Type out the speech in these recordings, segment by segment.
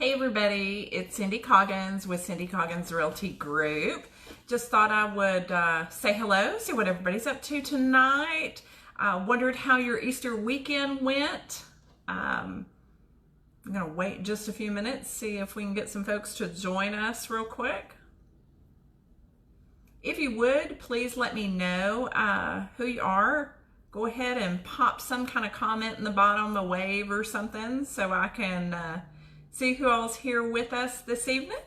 Hey everybody, it's Cindy Coggins with Cindy Coggins Realty Group. Just thought I would say hello, see what everybody's up to tonight. Wondered how your Easter weekend went. I'm going to wait just a few minutes, see if we can get some folks to join us real quick. If you would, please let me know who you are. Go ahead and pop some kind of comment in the bottom, a wave or something, so I can see who all's here with us this evening.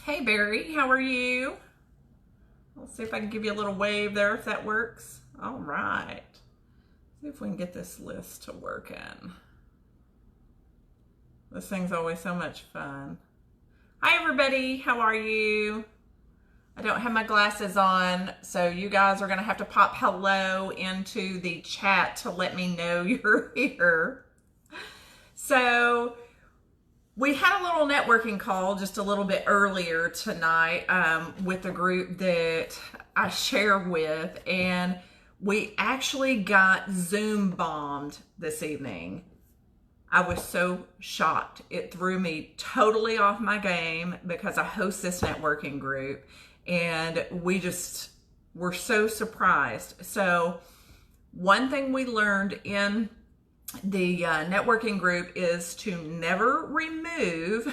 Hey Barry, how are you? Let's see if I can give you a little wave there, if that works. All right. See if we can get this list to work in. This thing's always so much fun. Hi everybody, how are you? I don't have my glasses on, so you guys are gonna have to pop hello into the chat to let me know you're here. So we had a little networking call just a little bit earlier tonight with the group that I share with, and we actually got Zoom bombed this evening. I was so shocked. It threw me totally off my game because I host this networking group, and we just were so surprised. So one thing we learned in the networking group is to never remove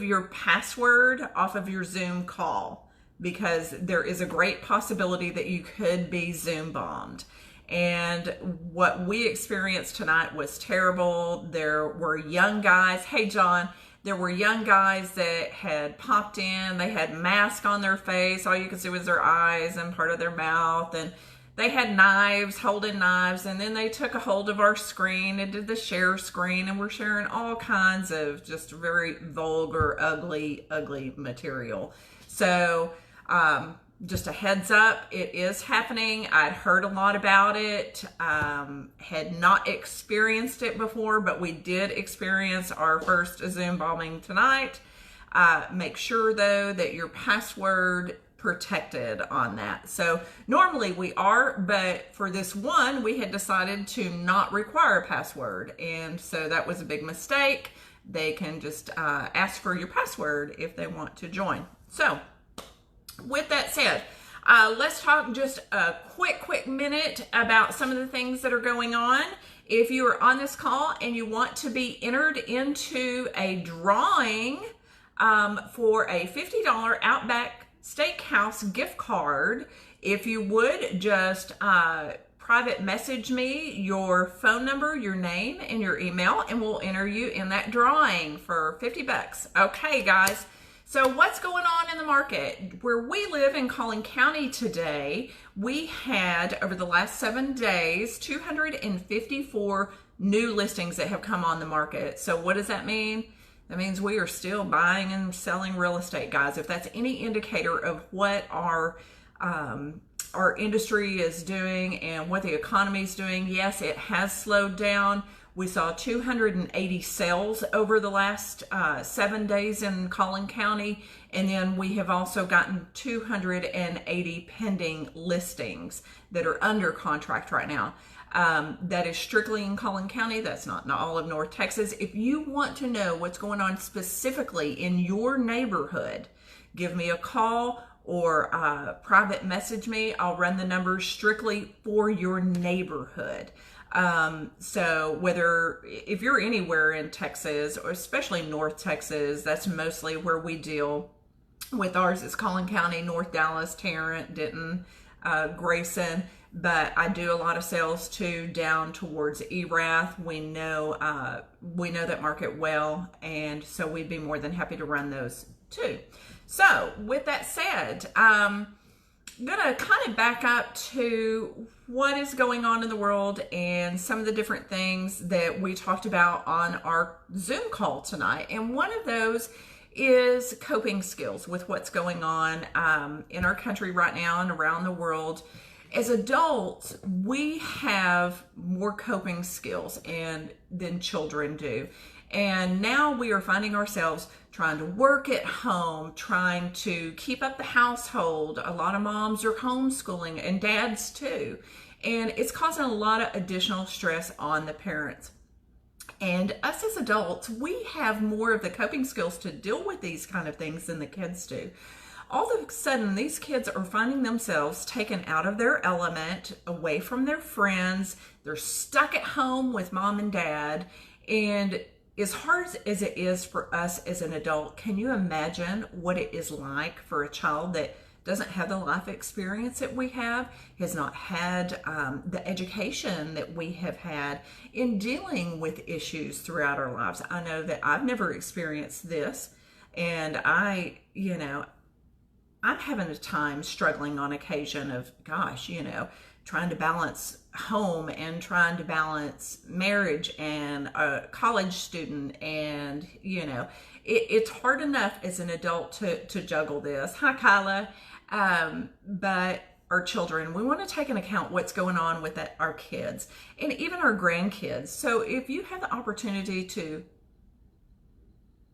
your password off of your Zoom call, because there is a great possibility that you could be Zoom bombed. And what we experienced tonight was terrible. There were young guys. Hey John, there were young guys that had popped in. They had masks on their face. All you could see was their eyes and part of their mouth, and they had knives, holding knives, and then they took a hold of our screen and did the share screen, and we're sharing all kinds of just very vulgar, ugly material. So just a heads up, it is happening. I'd heard a lot about it, had not experienced it before, but we did experience our first Zoom bombing tonight. Make sure though that your password protected on that. So normally we are, but for this one, we had decided to not require a password. And so that was a big mistake. They can just ask for your password if they want to join. So with that said, let's talk just a quick minute about some of the things that are going on. If you are on this call and you want to be entered into a drawing for a $50 Outback Steakhouse gift card, if you would just private message me your phone number, your name, and your email, and we'll enter you in that drawing for 50 bucks. Okay, guys. So what's going on in the market? Where we live in Collin County today, we had, over the last 7 days, 254 new listings that have come on the market. So what does that mean? That means we are still buying and selling real estate, guys. If that's any indicator of what our industry is doing and what the economy is doing, yes, it has slowed down. We saw 280 sales over the last 7 days in Collin County, and then we have also gotten 280 pending listings that are under contract right now. That is strictly in Collin County. That's not all of North Texas. If you want to know what's going on specifically in your neighborhood, give me a call or private message me. I'll run the numbers strictly for your neighborhood. So if you're anywhere in Texas, or especially North Texas, that's mostly where we deal with ours. It's Collin County, North Dallas, Tarrant, Denton, Grayson. But I do a lot of sales too down towards Erath. We know that market well, and so we'd be more than happy to run those too. So with that said, I'm gonna kind of back up to what is going on in the world and some of the different things that we talked about on our Zoom call tonight. And one of those is coping skills with what's going on in our country right now and around the world. As adults, we have more coping skills than children do. And now we are finding ourselves trying to work at home, trying to keep up the household. A lot of moms are homeschooling, and dads too. And it's causing a lot of additional stress on the parents. And us as adults, we have more of the coping skills to deal with these kind of things than the kids do. All of a sudden, these kids are finding themselves taken out of their element, away from their friends. They're stuck at home with mom and dad. And as hard as it is for us as an adult, can you imagine what it is like for a child that doesn't have the life experience that we have, has not had the education that we have had in dealing with issues throughout our lives? I know that I've never experienced this, and I'm having a time struggling on occasion of, gosh, trying to balance home and trying to balance marriage and a college student. And, it's hard enough as an adult to juggle this. Hi, Kyla. But our children, we want to take into account what's going on with our kids and even our grandkids. So if you have the opportunity to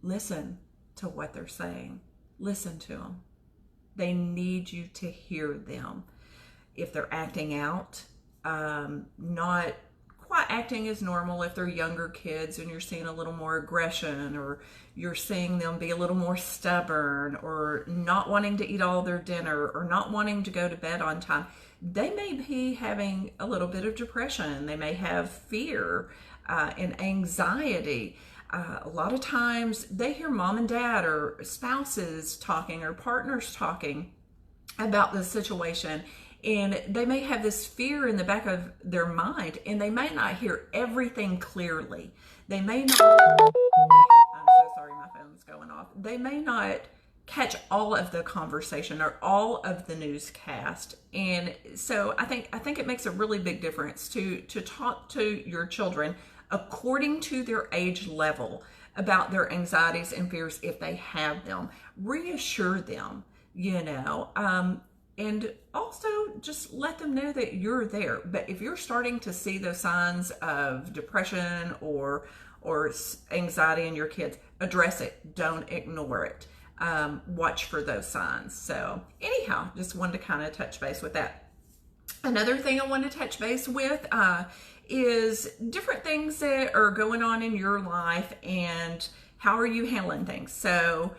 listen to what they're saying, listen to them. They need you to hear them. If they're acting out, not quite acting as normal, if they're younger kids and you're seeing a little more aggression, or you're seeing them be a little more stubborn, or not wanting to eat all their dinner, or not wanting to go to bed on time, they may be having a little bit of depression. They may have fear and anxiety. A lot of times they hear mom and dad or spouses talking or partners talking about the situation, and they may have this fear in the back of their mind, and they may not hear everything clearly. They may not, I'm so sorry, my phone's going off. They may not catch all of the conversation or all of the newscast. And so I think it makes a really big difference to talk to your children according to their age level about their anxieties and fears if they have them. Reassure them, and also just let them know that you're there. But if you're starting to see those signs of depression or anxiety in your kids, address it. Don't ignore it. Watch for those signs. So anyhow, just wanted to kind of touch base with that. Another thing I want to touch base with is different things that are going on in your life and how are you handling things. So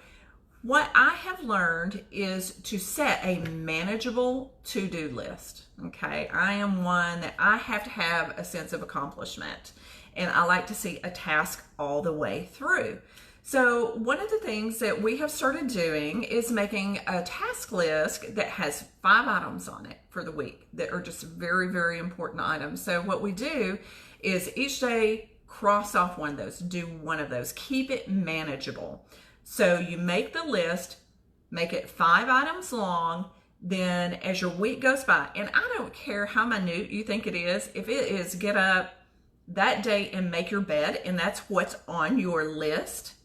what I have learned is to set a manageable to-do list. Okay, I am one that I have to have a sense of accomplishment, and I like to see a task all the way through. So one of the things that we have started doing is making a task list that has 5 items on it for the week that are just very, very important items. So what we do is each day cross off one of those, do one of those, keep it manageable. So you make the list, make it 5 items long. Then as your week goes by, and I don't care how minute you think it is, if it is get up that day and make your bed, and that's what's on your list,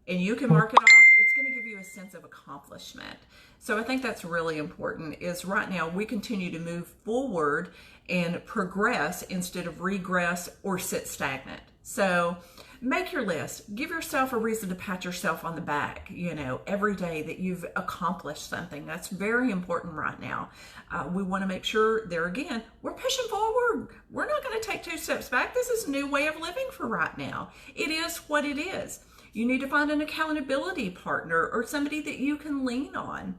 and you can mark it off, it's going to give you a sense of accomplishment. So I think that's really important, is right now we continue to move forward and progress instead of regress or sit stagnant. So make your list. Give yourself a reason to pat yourself on the back, every day that you've accomplished something. That's very important right now. We want to make sure there again, we're pushing forward. We're not going to take 2 steps back. This is a new way of living for right now. It is what it is. You need to find an accountability partner or somebody that you can lean on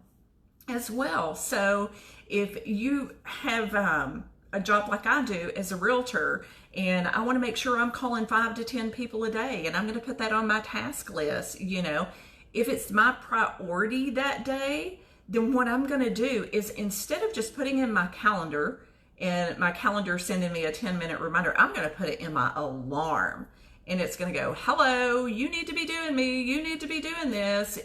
as well. So if you have a job like I do as a realtor, and I want to make sure I'm calling 5 to 10 people a day, and I'm going to put that on my task list, if it's my priority that day, then what I'm going to do is, instead of just putting in my calendar and my calendar sending me a 10-minute reminder, I'm going to put it in my alarm. And it's going to go, hello, you need to be doing me, you need to be doing this,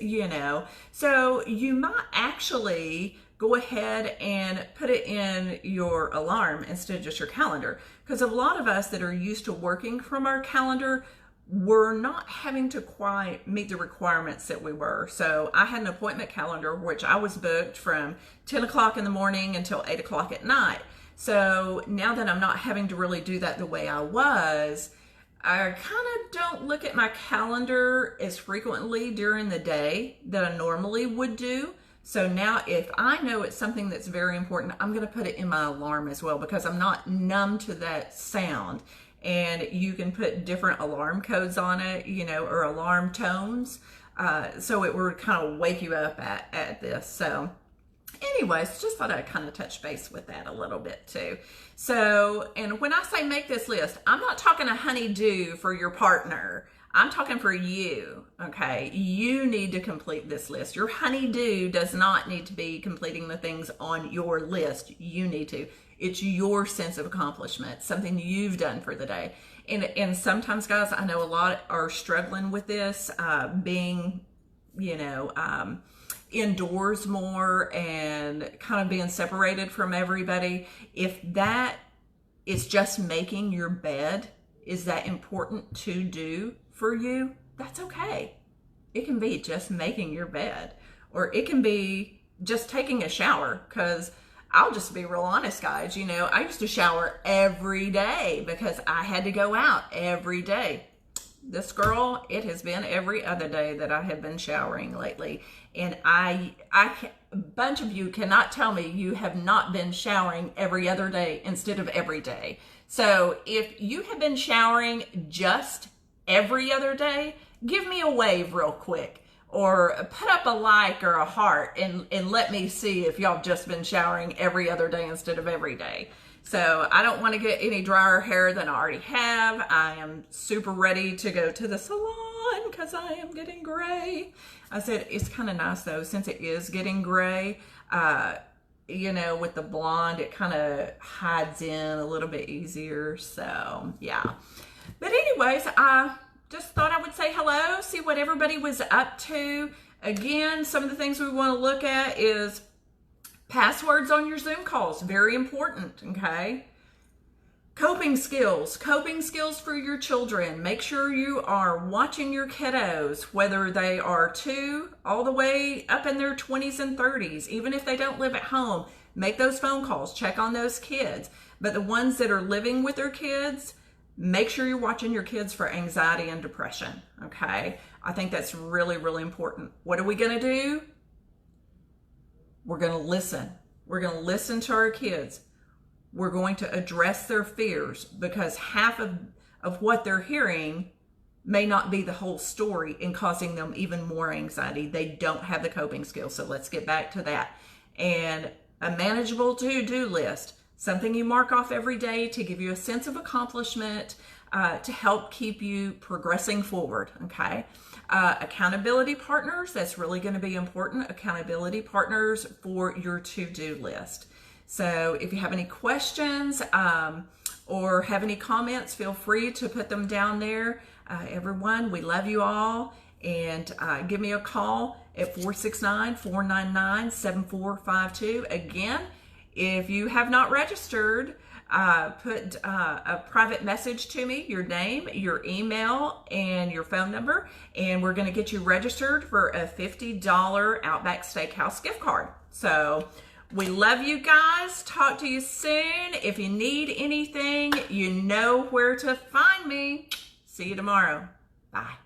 So you might actually go ahead and put it in your alarm instead of just your calendar. Because a lot of us that are used to working from our calendar, we're not having to quite meet the requirements that we were. So I had an appointment calendar, which I was booked from 10 o'clock in the morning until 8 o'clock at night. So now that I'm not having to really do that the way I was, I kind of don't look at my calendar as frequently during the day that I normally would do. So now if I know it's something that's very important, I'm going to put it in my alarm as well, because I'm not numb to that sound. and you can put different alarm codes on it, you know, or alarm tones. So it would kind of wake you up at this. So anyways, just thought I'd kind of touch base with that a little bit too. So, and when I say make this list, I'm not talking a honey-do for your partner. I'm talking for you, okay? You need to complete this list. Your honey-do does not need to be completing the things on your list. You need to. It's your sense of accomplishment, something you've done for the day. And sometimes, guys, I know a lot are struggling with this, being, you know, indoors more and kind of being separated from everybody. If that is just making your bed, is that important to do for you? That's okay. It can be just making your bed, or it can be just taking a shower, because I'll just be real honest, guys. You know, I used to shower every day because I had to go out every day. This girl, it has been every other day that I have been showering lately. And a bunch of you cannot tell me you have not been showering every other day instead of every day. So if you have been showering just every other day, give me a wave real quick, or put up a like or a heart and let me see if y'all just been showering every other day instead of every day. So I don't want to get any drier hair than I already have. I am super ready to go to the salon because I am getting gray. I said it's kind of nice though, since it is getting gray, you know, with the blonde, it kind of hides in a little bit easier. So yeah. But anyways, I just thought I would say hello, see what everybody was up to. Again, some of the things we want to look at is passwords on your Zoom calls. Very important, okay? Coping skills for your children. Make sure you are watching your kiddos, whether they are 2 all the way up in their 20s and 30s. Even if they don't live at home, make those phone calls, check on those kids. But the ones that are living with their kids, make sure you're watching your kids for anxiety and depression, okay? I think that's really, really important. What are we gonna do? We're gonna listen. We're gonna listen to our kids. We're going to address their fears, because half of what they're hearing may not be the whole story and causing them even more anxiety. They don't have the coping skills. So let's get back to that. And a manageable to-do list, something you mark off every day to give you a sense of accomplishment, to help keep you progressing forward, okay? Accountability partners, that's really going to be important. Accountability partners for your to-do list. So if you have any questions or have any comments, feel free to put them down there. Everyone, we love you all, and give me a call at 469-499-7452. Again, if you have not registered, put a private message to me, your name, your email, and your phone number, and we're going to get you registered for a $50 Outback Steakhouse gift card. So we love you guys. Talk to you soon. If you need anything, you know where to find me. See you tomorrow. Bye.